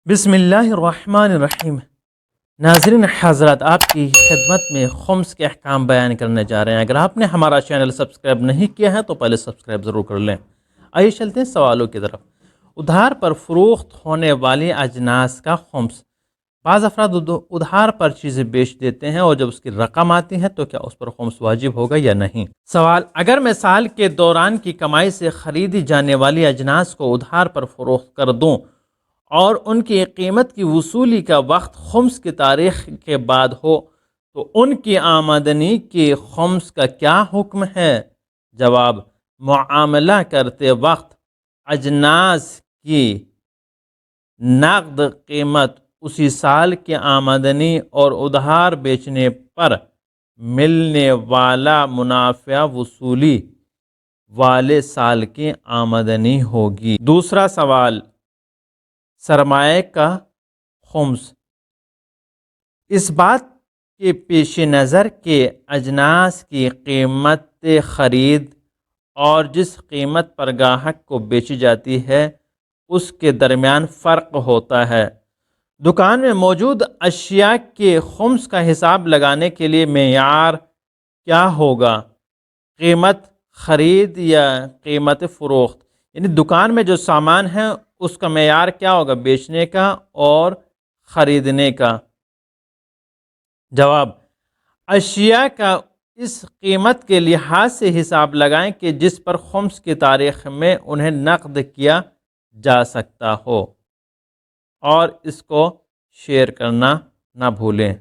بسم اللہ الرحمن الرحیم۔ ناظرین حضرات، آپ کی خدمت میں خمس کے احکام بیان کرنے جا رہے ہیں۔ اگر آپ نے ہمارا چینل سبسکرائب نہیں کیا ہے تو پہلے سبسکرائب ضرور کر لیں۔ آئیے چلتے ہیں سوالوں کی طرف۔ ادھار پر فروخت ہونے والی اجناس کا خمس۔ بعض افراد ادھار پر چیزیں بیچ دیتے ہیں اور جب اس کی رقم آتی ہے تو کیا اس پر خمس واجب ہوگا یا نہیں؟ سوال: اگر میں سال کے دوران کی کمائی سے خریدی جانے والی اجناس کو ادھار پر فروخت کر دوں اور ان کی قیمت کی وصولی کا وقت خمس کی تاریخ کے بعد ہو تو ان کی آمدنی کے خمس کا کیا حکم ہے؟ جواب: معاملہ کرتے وقت اجناس کی نقد قیمت اسی سال کی آمدنی اور ادھار بیچنے پر ملنے والا منافع وصولی والے سال کی آمدنی ہوگی۔ دوسرا سوال: سرمایہ کا خمس۔ اس بات کے پیش نظر کہ اجناس کی قیمت خرید اور جس قیمت پر گاہک کو بیچی جاتی ہے اس کے درمیان فرق ہوتا ہے، دکان میں موجود اشیاء کے خمس کا حساب لگانے کے لیے معیار کیا ہوگا؟ قیمت خرید یا قیمت فروخت؟ یعنی دکان میں جو سامان ہے اس کا معیار کیا ہوگا، بیچنے کا اور خریدنے کا؟ جواب: اشیاء کا اس قیمت کے لحاظ سے حساب لگائیں کہ جس پر خمس کی تاریخ میں انہیں نقد کیا جا سکتا ہو، اور اس کو شیئر کرنا نہ بھولیں۔